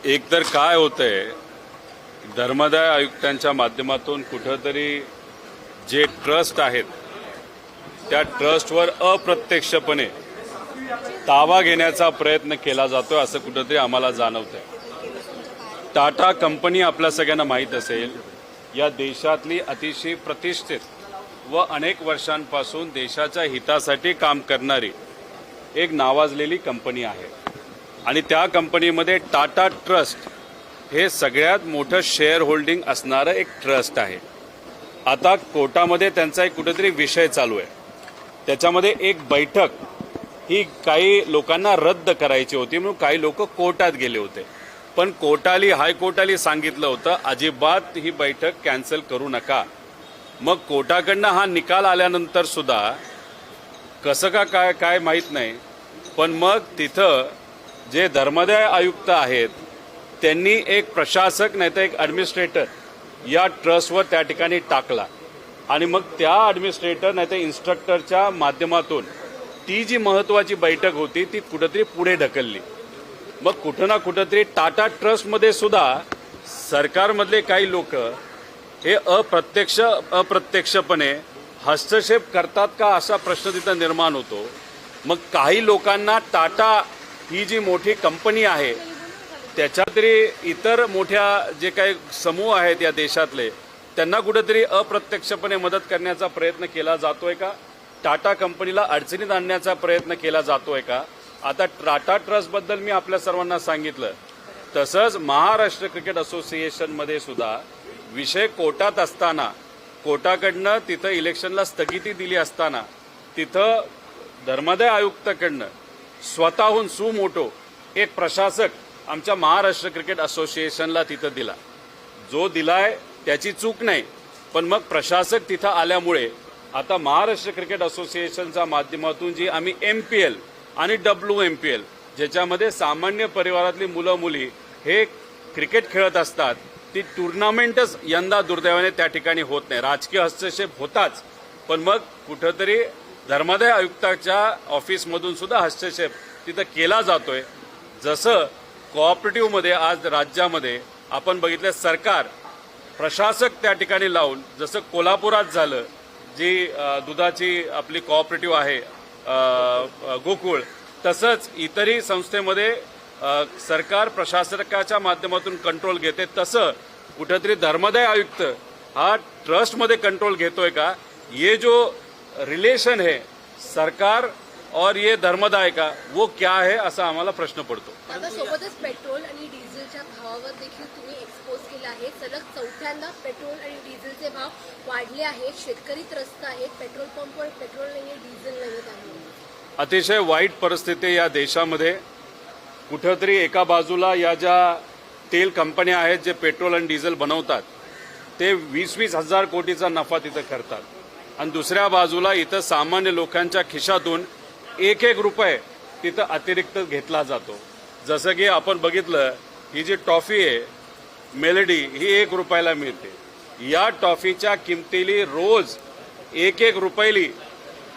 एकतर काय होतंय, धर्मादाय आयुक्तांच्या माध्यमातून कुठेतरी जे ट्रस्ट आहेत त्या ट्रस्टवर अप्रत्यक्षपणे ताबा घेण्याचा प्रयत्न केला जातोय असं कुठेतरी आम्हाला जाणवतंय। टाटा कंपनी आपल्या सगळ्यांना माहीत असेल, या देशातली अतिशय प्रतिष्ठित व अनेक वर्षांपासून देशाच्या हितासाठी काम करणारी एक नावाजलेली कंपनी आहे आणि त्या कंपनीमध्ये टाटा ट्रस्ट हे सगळ्यात मोठं शेअर होल्डिंग असणारं एक ट्रस्ट आहे। आता कोर्टामध्ये त्यांचा एक कुठेतरी विषय चालू आहे, त्याच्यामध्ये एक बैठक ही काही लोकांना रद्द करायची होती म्हणून काही लोक कोर्टात गेले होते, पण हायकोर्टाली सांगितलं होतं अजिबात ही बैठक कॅन्सल करू नका। मग कोर्टाकडनं हा निकाल आल्यानंतर सुद्धा कसं का काय माहीत नाही, पण मग तिथं जे धर्मादाय आयुक्त आहेत त्यांनी एक प्रशासक नाही तर एक ॲडमिनिस्ट्रेटर या ट्रस्टवर त्या ठिकाणी टाकला आणि मग त्या ॲडमिनिस्ट्रेटर नाही तर इन्स्ट्रक्टरच्या माध्यमातून ती जी महत्त्वाची बैठक होती ती कुठेतरी पुढे ढकलली। मग कुठं ना कुठेतरी टाटा ट्रस्टमध्ये सुद्धा सरकारमधले काही लोक हे अप्रत्यक्षपणे हस्तक्षेप करतात का असा प्रश्न तिथं निर्माण होतो। मग काही लोकांना टाटा ही जी मोठी कंपनी आहे त्याच्या तरी इतर मोठ्या जे काही समूह आहेत या देशातले त्यांना कुठेतरी अप्रत्यक्षपणे मदत करण्याचा प्रयत्न केला जातोय का, टाटा कंपनीला अडचणीत आणण्याचा प्रयत्न केला जातोय का। आता टाटा ट्रस्टबद्दल मी आपल्या सर्वांना सांगितलं, तसंच महाराष्ट्र क्रिकेट असोसिएशनमध्ये सुद्धा विषय कोर्टात असताना कोर्टाकडनं तिथं इलेक्शनला स्थगिती दिली असताना तिथं धर्मादाय आयुक्ताकडनं स्वतःहून सुमोटो एक प्रशासक आमच्या महाराष्ट्र क्रिकेट असोसिएशनला तिथं दिला। जो दिलाय त्याची चूक नाही, पण मग प्रशासक तिथं आल्यामुळे आता महाराष्ट्र क्रिकेट असोसिएशनच्या माध्यमातून जी आम्ही MPL आणि WMPL ज्याच्यामध्ये सामान्य परिवारातली मुलं मुली हे क्रिकेट खेळत असतात ती टुर्नामेंटच यंदा दुर्दैवाने त्या ठिकाणी होत नाही। राजकीय हस्तक्षेप होताच, पण मग कुठंतरी धर्मादाय आयुक्ताच्या ऑफिसमधून सुद्धा हस्तक्षेप तिथं केला जातोय। जसं कोऑपरेटिव्हमध्ये आज राज्यामध्ये आपण बघितलं, सरकार प्रशासक त्या ठिकाणी लावून जसं कोल्हापुरात झालं, जी दुधाची आपली कोऑपरेटिव्ह आहे गोकुळ, तसंच इतरही संस्थेमध्ये सरकार प्रशासकाच्या माध्यमातून कंट्रोल घेते, तसं कुठेतरी धर्मादाय आयुक्त हा ट्रस्टमध्ये कंट्रोल घेतोय का। ये जो रिलेशन है सरकार और ये धर्मदाय का वो क्या है असा आम्हाला प्रश्न पडतो। आता सोबतच पेट्रोल आणि डिझेलच्या भावावर देखील तुम्ही एक्सपोज केला आहे। सलग चौथ्यांदा पेट्रोल आणि डिझेलचे भाव वाढले आहेत, शेतकरी त्रस्त आहेत, पेट्रोल पंपवर पेट्रोल नाही, डिझेल नाही आहे। अतिशय वाईट परिस्थिती या देशामध्ये। कुठेतरी एका बाजूला या ज्या तेल कंपन्या आहेत जे पेट्रोल आणि डिझेल बनवतात ते 20-20 हजार कोटीचा नफा तिथं करतात आणि दुसऱ्या बाजूला इथं सामान्य लोकांच्या खिशातून एक रुपये तिथं अतिरिक्त घेतला जातो। जसं की आपण बघितलं, ही जी टॉफी आहे मेलडी ही 1 रुपयाला मिळते, या टॉफीच्या किमतीली रोज 1 रुपयाली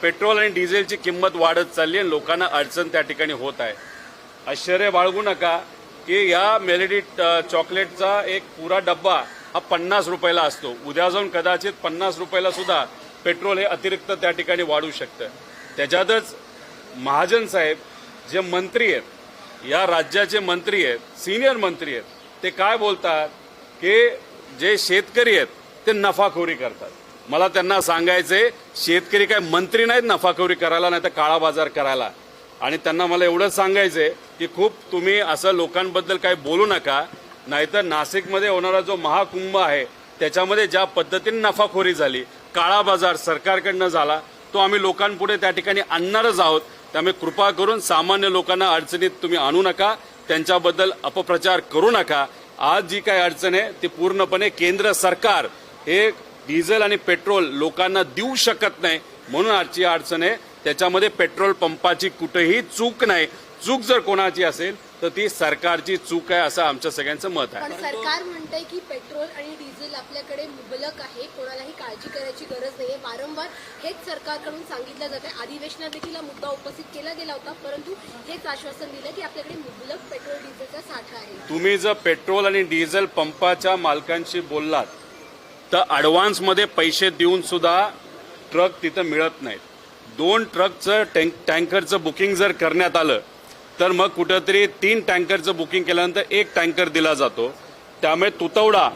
पेट्रोल आणि डिझेलची किंमत वाढत चालली आणि लोकांना अडचण त्या ठिकाणी होत आहे। आश्चर्य बाळगू नका की या मेलडी चॉकलेटचा एक पुरा डब्बा हा 50 रुपयाला असतो, उद्या जाऊन कदाचित 50 रुपयाला सुद्धा पेट्रोल हे अतिरिक्त त्या ठिकाणी वाढू शकतं। त्याच्यातच महाजन साहेब जे मंत्री आहेत, या राज्याचे मंत्री आहेत, सिनियर मंत्री आहेत, ते काय बोलतात की जे शेतकरी आहेत ते नफाखोरी करतात। मला त्यांना सांगायचे, शेतकरी काय मंत्री नाहीत नफाखोरी करायला नाही तर काळा बाजार करायला, आणि त्यांना मला एवढंच सांगायचंय की खूप तुम्ही असं लोकांबद्दल काही बोलू नका, नाहीतर नाशिकमध्ये होणारा जो महाकुंभ आहे त्याच्यामध्ये ज्या पद्धतीने नफाखोरी झाली, काळा बाजार सरकारकडनं झाला, तो आम्ही लोकांपुढे त्या ठिकाणी आणणारच आहोत। त्यामुळे कृपा करून सामान्य लोकांना अडचणीत तुम्ही आणू नका, त्यांच्याबद्दल अपप्रचार करू नका। आज जी काही अडचण आहे ती पूर्णपणे केंद्र सरकार हे डिझेल आणि पेट्रोल लोकांना देऊ शकत नाही म्हणून आजची अडचण आहे। त्याच्यामध्ये पेट्रोल पंपाची कुठेही चूक नाही। चूक जर कोणाची असेल तर ती सरकारची चूक आहे असं आमच्या सगळ्यांचं मत आहे. पण सरकार म्हणतंय की पेट्रोल आणि डिझेल आपल्याकडे मुबलक आहे, कोणालाही काळजी करायची गरज नाहीये. वारंवार हेच सरकारकडून सांगितलं जात आहे. अधिवेशनात देखील हा मुद्दा उपस्थित केला गेला होता, परंतु हेच आश्वासन दिलं की आपल्याकडे मुबलक पेट्रोल डिझेलचा साठा आहे. तुम्ही जर पेट्रोल आणि डिझेल पंपाच्या मालकांशी बोललात तर ॲडव्हान्समध्ये पैसे देऊन सुद्धा ट्रक तिथं मिळत नाहीत. 2 ट्रकचं टँकरचं बुकिंग जर करण्यात आलं तर मग कुठंतरी 3 टँकरचं बुकिंग केल्यानंतर 1 टँकर दिला जातो. त्यामुळे तुटवडा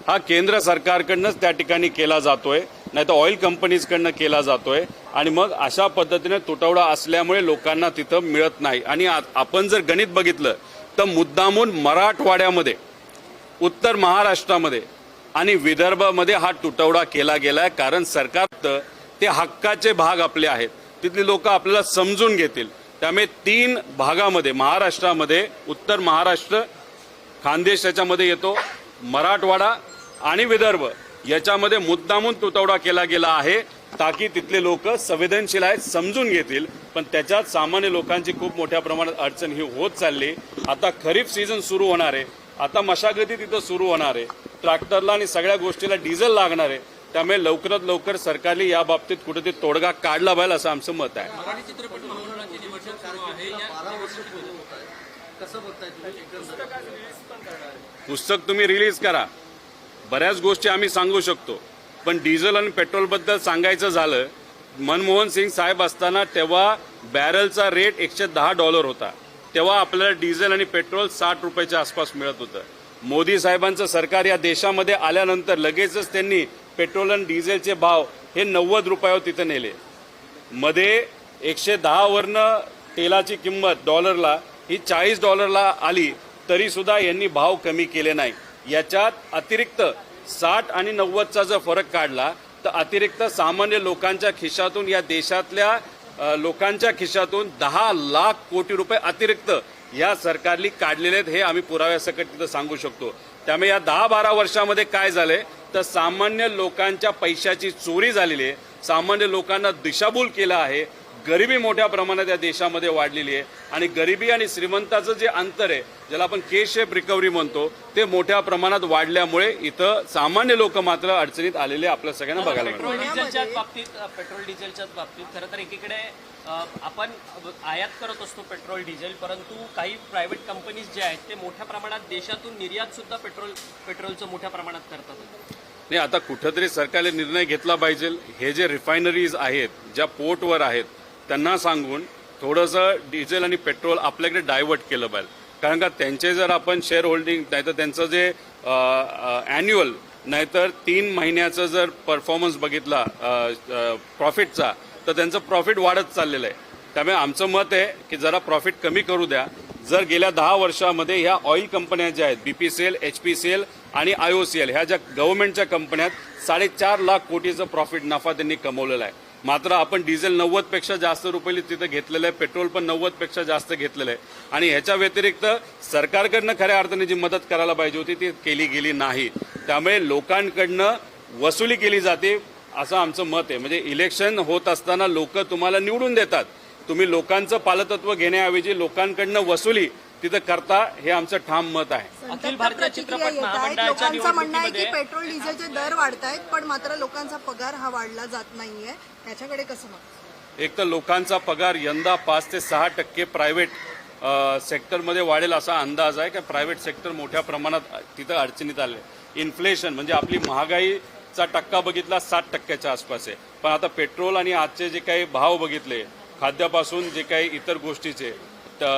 हा केंद्र सरकारकडनंच त्या ठिकाणी केला जातोय, नाही तर ऑइल कंपनीजकडनं केला जातोय. आणि मग अशा पद्धतीने तुटवडा असल्यामुळे लोकांना तिथं मिळत नाही. आणि आपण जर गणित बघितलं तर मुद्दामून मराठवाड्यामध्ये, उत्तर महाराष्ट्रामध्ये आणि विदर्भामध्ये हा तुटवडा केला गेलाय. कारण सरकार ते हक्काचे भाग आपले आहेत, तिथली लोक आपल्याला समजून घेतील. त्यामुळे 3 भागामध्ये, महाराष्ट्रामध्ये उत्तर महाराष्ट्र, खानदेश याच्यामध्ये येतो, मराठवाडा आणि विदर्भ याच्यामध्ये मुद्दामून तुटवडा केला गेला आहे ताकी तिथले लोक संवेदनशील आहेत, समजून घेतील. पण त्याच्यात सामान्य लोकांची खूप मोठ्या प्रमाणात अडचण ही होत चालली. आता खरीप सीझन सुरू होणार आहे, आता मशागती तिथं सुरू होणार आहे, ट्रॅक्टरला आणि सगळ्या गोष्टीला डिझेल लागणार आहे. त्यामुळे लवकरात लवकर सरकारने या बाबतीत कुठेतरी तोडगा काढला पाहिजे असं आमचं मत आहे. मराठी चित्रपट महोत्सवाची निवडणूक सुरू आहे. कसं बघताय तुम्ही? पुस्तक तुम्ही रिलीज करा, बऱ्याच गोष्टी आम्ही सांगू शकतो. पण डिझेल आणि पेट्रोलबद्दल सांगायचं झालं, मनमोहन सिंग साहेब असताना तेव्हा बॅरलचा रेट $110 होता. तेव्हा आपल्याला डिझेल आणि पेट्रोल 60 रुपयाच्या आसपास मिळत होतं. मोदी साहेबांचं सरकार या देशामध्ये आल्यानंतर लगेचच त्यांनी पेट्रोल आणि डिझेलचे भाव हे 90 रुपयावर तिथं नेले. मध्ये 110 वरनं तेलाची किंमत डॉलरला ही $40 आली, तरी सुद्धा यांनी भाव कमी केले नाही. याच्यात अतिरिक्त 60 आणि 90चा जर फरक काढला तर अतिरिक्त सामान्य लोकांच्या खिशातून, या देशातल्या लोकांच्या खिशातून 10 लाख कोटी रुपये अतिरिक्त या सरकारने काढलेले आहेत. हे आम्ही पुराव्यासकट तिथं सांगू शकतो. त्यामुळे या 10-12 वर्षामध्ये काय झालंय तर सामान्य लोकांच्या पैशाची चोरी झालेली आहे, सामान्य लोकांना दिशाभूल केलं आहे. गरिबी मोठ्या प्रमाणात या देशामध्ये वाढलेली आहे आणि गरिबी आणि श्रीमंताचं जे अंतर आहे, ज्याला आपण के शेप रिकव्हरी म्हणतो, ते मोठ्या प्रमाणात वाढल्यामुळे इथं सामान्य लोक मात्र अडचणीत आलेले आपल्या सगळ्यांना बघायला मिळतात. पेट्रोल डिझेलच्याच बाबतीत खरं तर एकीकडे आपण आयात करत असतो पेट्रोल डिझेल, परंतु काही प्रायव्हेट कंपनीज जे आहेत ते मोठ्या प्रमाणात देशातून निर्यात सुद्धा पेट्रोलचं मोठ्या प्रमाणात करतात. नाही, आता कुठंतरी सरकारने निर्णय घेतला पाहिजे. हे जे रिफायनरीज आहेत, ज्या पोर्टवर आहेत, त्यांना सांगून थोडंसं डिझेल आणि पेट्रोल आपल्याकडे डायव्हर्ट केलं पाहिजे. कारण का त्यांचे जर आपण शेअर होल्डिंग, नाहीतर त्यांचं जे ॲन्युअल नाहीतर 3 महिन्याचं जर परफॉर्मन्स बघितला प्रॉफिटचा, तर त्यांचं प्रॉफिट वाढत चाललेलं आहे. त्यामुळे आमचं मत आहे की जरा प्रॉफिट कमी करू द्या. जर गेल्या 10 वर्षामध्ये ह्या ऑइल कंपन्या ज्या आहेत, BPCL, HPCL आणि IOCL, ह्या ज्या गव्हर्नमेंटच्या कंपन्या आहेत, 4.5 लाख कोटीचं प्रॉफिट नफा त्यांनी कमवलेला आहे. मात्र आपण डिझेल 90 पेक्षा जास्त रुपये तिथं घेतलेलं आहे, पेट्रोल पण 90 पेक्षा जास्त घेतलेलं आहे. आणि ह्याच्या व्यतिरिक्त सरकारकडनं खऱ्या अर्थाने जी मदत करायला पाहिजे होती ती केली गेली नाही. त्यामुळे लोकांकडनं वसुली केली जाते असं आमचं मत आहे. म्हणजे इलेक्शन होत असताना लोक तुम्हाला निवडून देतात, तुम्ही लोकांचं पालतत्व घेण्याऐवजी लोकांकडनं वसुली तिथं करता, हे आमचं ठाम मत आहे. अखिल भारतीय चित्रपट महामंडळाच्या लोकांचं म्हणणं आहे की निवडणुकीमध्ये पेट्रोल डिझेलचे दर वाढतायत, पण मात्र लोकांचा पगार हा वाढला जात नाहीये. याच्याकडे कसं मग? एक तर लोकांचा पगार यंदा 5 ते 6% प्रायव्हेट सेक्टरमध्ये वाढेल असा अंदाज आहे. की प्रायव्हेट सेक्टर मोठ्या प्रमाणात तिथं अडचणीत आले. इन्फ्लेशन म्हणजे आपली महागाईचा टक्का बघितला 60% आसपास आहे. पण आता पेट्रोल आणि आजचे जे काही भाव बघितले, खाद्यापासून जे काही इतर गोष्टीचे,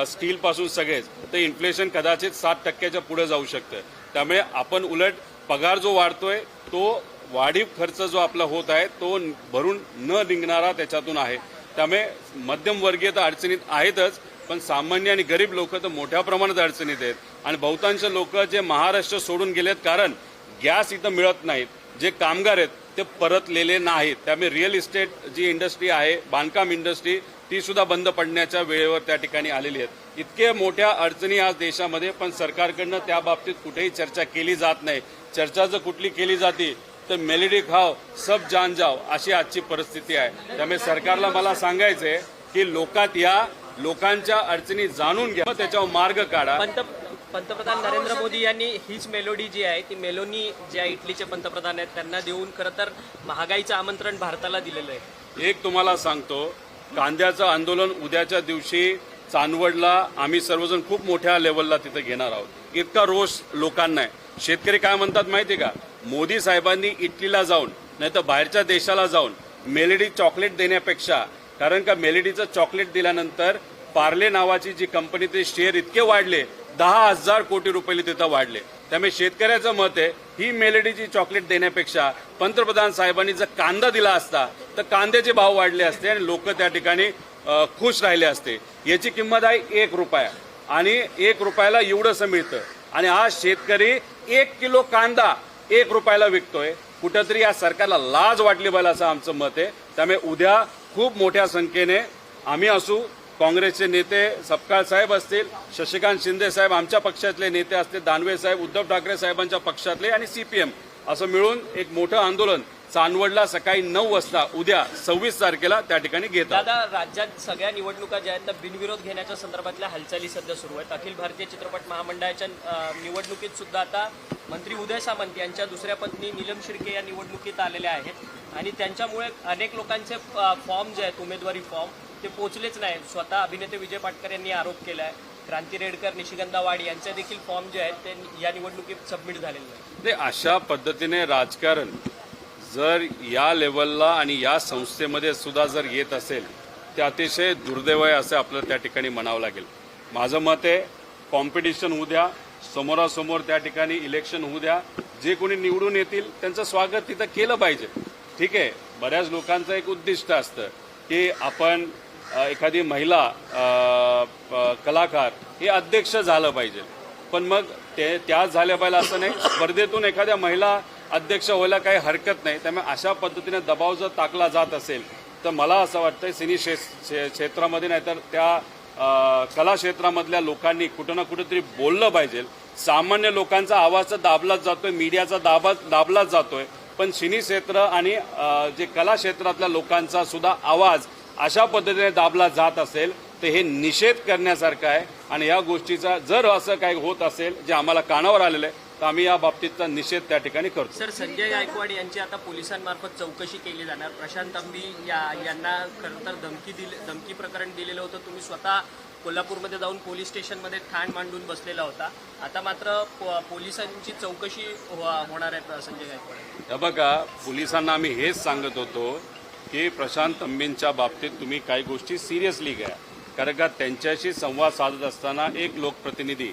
स्टीलपासून सगळेच, तर इन्फ्लेशन कदाचित 60% पुढे जाऊ शकतं. त्यामुळे आपण उलट पगार जो वाढतोय तो वाढीव खर्च जो आपला होत आहे तो भरून न निघणारा त्याच्यातून आहे. त्यामुळे मध्यमवर्गीय तर अडचणीत आहेतच, पण सामान्य आणि गरीब लोक तर मोठ्या प्रमाणात अडचणीत आहेत. आणि बहुतांश लोक जे महाराष्ट्र सोडून गेलेत कारण गॅस इथं मिळत नाहीत, जे कामगार आहेत ते परतलेले नाहीत. त्यामुळे रिअल इस्टेट जी इंडस्ट्री आहे, बांधकाम इंडस्ट्री, ती सुद्धा बंद पडण्याच्या वेळेवर त्या ठिकाणी आलेली आहेत. इतके मोठ्या अडचणी आज देशामध्ये, पण सरकारकडनं त्या बाबतीत कुठेही चर्चा केली जात नाही. चर्चा जर कुठली केली जाते तर मेलेडी खाव सब जान जाव अशी आजची परिस्थिती आहे. त्यामुळे सरकारला मला सांगायचंय की लोकात या लोकांच्या अडचणी जाणून घ्या, मग त्याच्यावर मार्ग काढा. पंतप्रधान नरेंद्र मोदी यांनी हीच मेलोडी जी आहे ती मेलोनी ज्या इटलीचे पंतप्रधान आहेत त्यांना देऊन खरं तर महागाईचं आमंत्रण भारताला दिलेलं आहे. एक तुम्हाला सांगतो, कांद्याचं आंदोलन उद्याच्या दिवशी चांदवडला आम्ही सर्वजण खूप मोठ्या लेवलला तिथे घेणार आहोत. इतका रोष लोकांना आहे. शेतकरी काय म्हणतात माहिती का, मोदी साहेबांनी इटलीला जाऊन नाही तर बाहेरच्या देशाला जाऊन मेलेडी चॉकलेट देण्यापेक्षा, कारण का मेलेडीचं चॉकलेट दिल्यानंतर पार्ले नावाची जी कंपनी ते शेअर इतके वाढले, 10,000 कोटी रुपये तिथं वाढले. त्यामुळे शेतकऱ्याचं मत आहे ही मेलेडीची चॉकलेट देण्यापेक्षा पंतप्रधान साहेबांनी जर कांदा दिला असता तर कांद्याचे भाव वाढले असते आणि लोक त्या ठिकाणी खुश राहिले असते. याची किंमत आहे 1 रुपया आणि 1 रुपयाला एवढंसं मिळतं आणि आज शेतकरी 1 किलो कांदा 1 रुपयाला विकतोय. कुठंतरी या सरकारला लाज वाटली पाहिजे असं आमचं मत आहे. त्यामुळे उद्या खूप मोठ्या संख्येने आम्ही असू, काँग्रेसचे नेते सपकाळ साहेब असतील, शशिकांत शिंदे साहेब आमच्या पक्षातले नेते असतील, दानवे साहेब उद्धव ठाकरे साहेबांच्या पक्षातले आणि सीपीएम असं मिळून एक मोठं आंदोलन चांदवडला सकाळी 9 वाजता उद्या 26 तारखेला त्या ठिकाणी घेतात. दादा, राज्यात सगळ्या निवडणुका ज्या आहेत त्या बिनविरोध घेण्याच्या संदर्भातल्या हालचाली सध्या सुरू आहेत. अखिल भारतीय चित्रपट महामंडळाच्या निवडणुकीत सुद्धा आता मंत्री उदय सामंत यांच्या दुसऱ्या पत्नी नीलम शिर्के या निवडणुकीत आलेल्या आहेत आणि त्यांच्यामुळे अनेक लोकांचे फॉर्म जे आहेत उमेदवारी फॉर्म ते पोचलेच नाही. स्वतः अभिनेते विजय पाटकर यांनी आरोप केला आहे. क्रांती रेडकर, निशिगंधा वाड यांचे देखील फॉर्म जे आहेत ते या निवडणुकीत सबमिट झालेले नाही. ते अशा पद्धतीने राजकारण जर या लेवलला आणि या संस्थेमध्ये सुद्धा जर येत असेल ते अतिशय दुर्दैव आहे असं आपल्याला त्या ठिकाणी म्हणावं लागेल. माझं मत आहे कॉम्पिटिशन होऊ द्या, समोरासमोर त्या ठिकाणी इलेक्शन होऊ द्या, जे कोणी निवडून येतील त्यांचं स्वागत तिथं केलं पाहिजे. ठीक आहे, बऱ्याच लोकांचं एक उद्दिष्ट असतं की आपण एखादी महिला कलाकार हे अध्यक्ष झालं पाहिजे, पण मग ते त्याच झाल्या पाहिजे असं नाही. स्पर्धेतून एखाद्या महिला अध्यक्ष व्हायला काही हरकत नाही. त्यामुळे अशा पद्धतीने दबाव जर टाकला जात असेल तर मला असं वाटतं सिने क्षेत्रामध्ये नाहीतर त्या कला क्षेत्रामधल्या लोकांनी कुठं ना कुठेतरी बोललं पाहिजे. सामान्य लोकांचा आवाज तर दाबलाच जातोय, मीडियाचा दाबलाच जातोय, पण सिने क्षेत्र आणि जे कला क्षेत्रातल्या लोकांचा सुद्धा आवाज अशा पद्धतीने दाबला जात असेल तर हे निषेध करण्यासारखं आहे. आणि या गोष्टीचा जर असं काही होत असेल जे आम्हाला कानावर आलेलं आहे तर आम्ही या बाबतीतचा निषेध त्या ठिकाणी करतो. सर, संजय गायकवाड यांची आता पोलिसांमार्फत चौकशी केली जाणार. प्रशांत अंबी यांना खरं तर धमकी प्रकरण दिलेलं होतं. तुम्ही स्वतः कोल्हापूरमध्ये जाऊन पोलीस स्टेशनमध्ये ठाण मांडून बसलेला होता. आता मात्र पोलिसांची चौकशी होणार आहे संजय गायकवाड. हे बघा, पोलिसांना आम्ही हेच सांगत होतो की प्रशांत अंबींच्या बाबतीत तुम्ही काही गोष्टी सिरियसली घ्या, कारण का त्यांच्याशी संवाद साधत असताना एक लोकप्रतिनिधी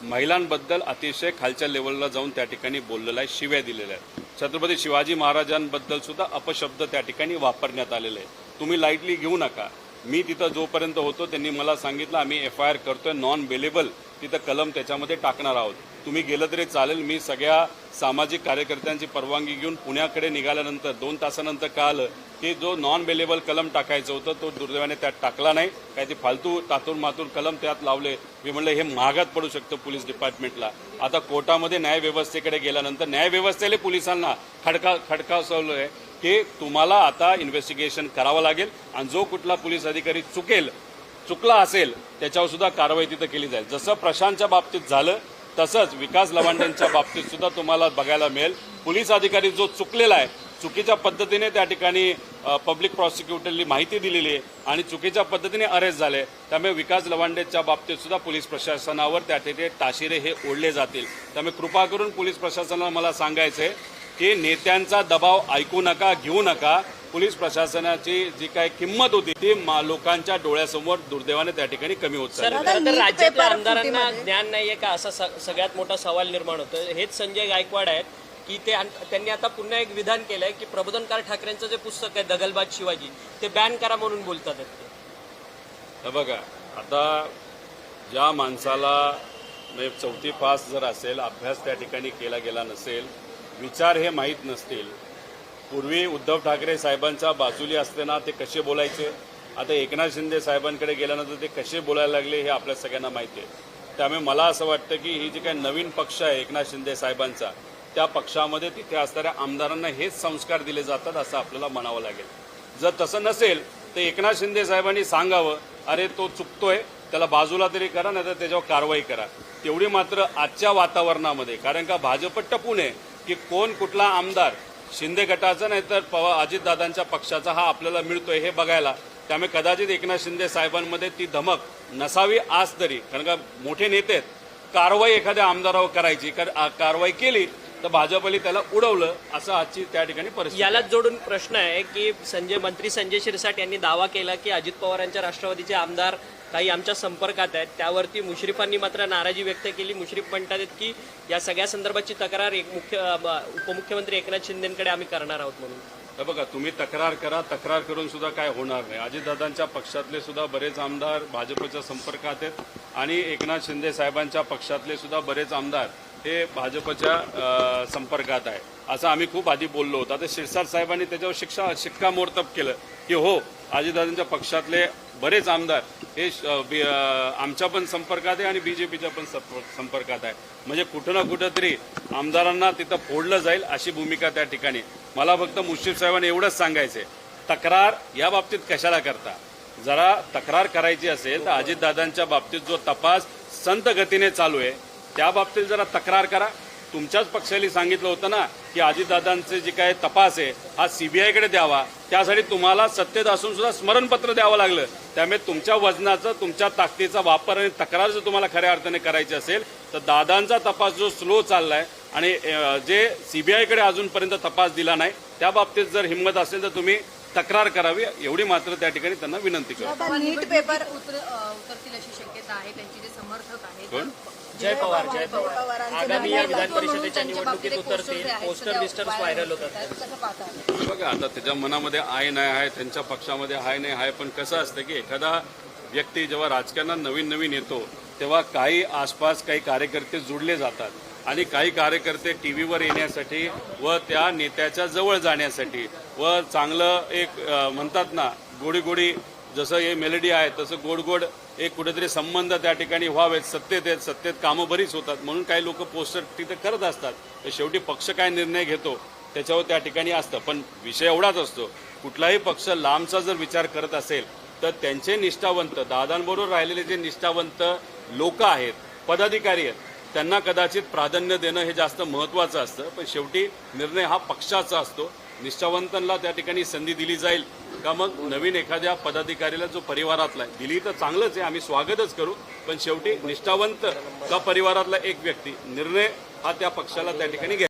महिलांबद्दल अतिशय खालच्या लेवलला जाऊन त्या ठिकाणी बोललेला आहे, शिव्या दिलेल्या आहेत. छत्रपती शिवाजी महाराजांबद्दल सुद्धा अपशब्द त्या ठिकाणी वापरण्यात आलेले आहे. तुम्ही लाईटली घेऊ नका. मी तिथं जोपर्यंत होतो त्यांनी मला सांगितलं आम्ही FIR करतोय, नॉन बेलेबल तिथं कलम त्याच्यामध्ये टाकणार आहोत. तुम्ही गेलं तरी चालेल. मी सगळ्या सामाजिक कार्यकर्त्यांची परवानगी घेऊन पुण्याकडे निघाल्यानंतर 2 तासानंतर कळालं की जो नॉन बेलेबल कलम टाकायचं होतं तो दुर्दैवाने त्यात टाकला नाही. काय ते फालतू तातून मातून कलम त्यात लावले. मी म्हणलं हे महागात पडू शकतं पोलीस डिपार्टमेंटला. आता कोर्टामध्ये न्यायव्यवस्थेकडे गेल्यानंतर न्यायव्यवस्थेला पोलिसांना खडकावलं आहे की तुम्हाला आता इन्व्हेस्टिगेशन करावं लागेल आणि जो कुठला पोलीस अधिकारी चुकला असेल त्याच्यावर सुद्धा कारवाई तिथं केली जाईल. जसं प्रशांतच्या बाबतीत झालं तसंच विकास लवांडेंच्या बाबतीत सुद्धा तुम्हाला बघायला मिळेल. पोलीस अधिकारी जो चुकलेला आहे, चुकीच्या पद्धतीने त्या ठिकाणी पब्लिक प्रॉसिक्युटरनी माहिती दिलेली आहे आणि चुकीच्या पद्धतीने अरेस्ट झाले. त्यामुळे विकास लवांडेच्या बाबतीत सुद्धा पोलीस प्रशासनावर त्या ठिकाणी ताशिरे हे ओढले जातील. त्यामुळे कृपा करून पोलीस प्रशासनाला मला सांगायचं आहे की नेत्यांचा दबाव ऐकू नका, घेऊ नका. पोलीस प्रशासनाची जी काही किंमत होती ती लोकांच्या डोळ्यासमोर दुर्दैवाने त्या ठिकाणी कमी होत सर, खरं तर राज्यातल्या आमदारांना ज्ञान नाहीये का असा सगळ्यात मोठा सवाल निर्माण होतो. हेच संजय गायकवाड आहेत की त्यांनी आता पुन्हा एक विधान केलंय की प्रबोधनकार ठाकरेंचं जे पुस्तक आहे दगलबाज शिवाजी ते बॅन करा म्हणून बोलतात. हे बघा, आता ज्या माणसाला म्हणजे 4थी पास जर असेल, अभ्यास त्या ठिकाणी केला गेला नसेल, विचार हे माहीत नसतील, पूर्वी उद्धव ठाकरे साहेबांच्या बाजूली असताना ते कसे बोलायचे, आता एकनाथ शिंदे साहेबांकडे गेल्यानंतर ते कसे बोलायला लागले हे आपल्या सगळ्यांना माहिती आहे. त्यामुळे मला असं वाटतं की ही जी काही नवीन पक्ष आहे एकनाथ शिंदे साहेबांचा, त्या पक्षामध्ये तिथे असणाऱ्या आमदारांना हेच संस्कार दिले जातात असं आपल्याला म्हणावं लागेल. जर तसं नसेल तर एकनाथ शिंदे साहेबांनी सांगावं अरे तो चुकतोय, त्याला बाजूला तरी करा, नाही तर त्याच्यावर कारवाई करा. तेवढी मात्र आजच्या वातावरणामध्ये, कारण का भाजप टपून आहे की कोण कुठला आमदार शिंदे गटाचा नाही तर अजितदादांच्या पक्षाचा हा आपल्याला मिळतोय हे बघायला. त्यामुळे कदाचित एकनाथ शिंदे साहेबांमध्ये ती धमक नसावी आज तरी, कारण का मोठे नेते आहेत. कारवाई एखाद्या आमदारावर करायची, कारवाई केली तर भाजपने त्याला उडवलं, असं आजची त्या ठिकाणी परिस्थिती. यालाच जोडून प्रश्न आहे की मंत्री संजय शिरसाट यांनी दावा केला की अजित पवारांच्या राष्ट्रवादीचे आमदार काही आमच्या संपर्कात आहेत. त्यावरती मुश्रीफांनी मात्र नाराजी व्यक्त केली. मुश्रीफ म्हणतात की या सगळ्या संदर्भाची तक्रार उपमुख्यमंत्री एकनाथ शिंदेकडे आम्ही करणार आहोत म्हणून. तर बघा, तुम्ही तक्रार करा, तक्रार करून सुद्धा काय होणार नाही. अजितदादांच्या पक्षातले सुद्धा बरेच आमदार भाजपच्या संपर्कात आहेत आणि एकनाथ शिंदे साहेबांच्या पक्षातले सुद्धा बरेच आमदार हे भाजपच्या संपर्कात आहे, असं आम्ही खूप आधी बोललो होतो. आता शिरसाट साहेबांनी त्याच्यावर शिक्कामोर्तब केलं की हो, अजितदादांच्या पक्षातले बरेच आमदार हे आमच्या पण संपर्कात आहे आणि बीजेपीच्या पण संपर्कात आहे. म्हणजे कुठं ना कुठं तरी आमदारांना तिथं फोडलं जाईल अशी भूमिका त्या ठिकाणी. मला फक्त मुश्रीफ साहेबांनी एवढंच सांगायचंय, तक्रार या बाबतीत कशाला करता. जरा तक्रार करायची असेल तर अजितदादांच्या बाबतीत जो तपास संत गतीने चालू आहे त्या बाबतीत जरा तक्रार करा. तुमच्याच पक्षाने सांगितलं होतं ना की अजितदादांचे जे काय तपास आहे हा सीबीआयकडे द्यावा. त्यासाठी तुम्हाला सत्तेत असून सुद्धा स्मरणपत्र द्यावं लागलं. त्यामुळे तुमच्या वजनाचं, तुमच्या ताकदीचा वापर आणि तक्रार जर तुम्हाला खऱ्या अर्थाने करायची असेल तर दादांचा तपास जो स्लो चाललाय आणि जे सीबीआयकडे अजूनपर्यंत तपास दिला नाही त्या बाबतीत जर हिंमत असेल तर तुम्ही तक्रार करावी, एवढी मात्र त्या ठिकाणी त्यांना विनंती करतो. नीट पेपर उतरतील अशी शक्यता आहे. त्यांचे जे समर्थक आहेत जय पवार आगामी या विधान परिषदेच्या निवडणुकीत उतरतील. पोस्टर बिस्टर्स व्हायरल होतात. कसं पाहतात? बघा, आता त्याच्या मनामध्ये आहे नाही आहे, त्यांच्या पक्षामध्ये आहे नाही आहे, पण कसं असतं की एखादा व्यक्ती जेव्हा राजकारणात नवीन नवीन येतो तेव्हा काही आसपास काही कार्यकर्ते जुडले जातात आणि काही कार्यकर्ते टीव्हीवर येण्यासाठी व त्या नेत्याच्या जवळ जाण्यासाठी व चांगलं एक म्हणतात ना गोडी गोडी, जसं हे मेलडी आहे तसं गोड गोड एक कुठेतरी संबंध त्या ठिकाणी व्हावेत. सत्तेत कामं बरीच होतात म्हणून काही लोक पोस्टर तिथे करत असतात. तर शेवटी पक्ष काय निर्णय घेतो त्याच्यावर त्या ठिकाणी असतं. पण विषय एवढाच असतो, कुठलाही पक्ष लांबचा जर विचार करत असेल तर त्यांचे निष्ठावंत, दादांबरोबर राहिलेले जे निष्ठावंत लोक आहेत, पदाधिकारी आहेत, त्यांना कदाचित प्राधान्य देणं हे जास्त महत्त्वाचं असतं. पण शेवटी निर्णय हा पक्षाचा असतो. निष्ठावंतांना त्या ठिकाणी संधी दिली जाईल का मग नवीन एखाद्या पदाधिकारीला जो परिवारातला आहे दिली तर चांगलंच आहे, आम्ही स्वागतच करू. पण शेवटी निष्ठावंत का परिवारातला एक व्यक्ती निर्णय हा त्या पक्षाला त्या ठिकाणी घ्यायचा.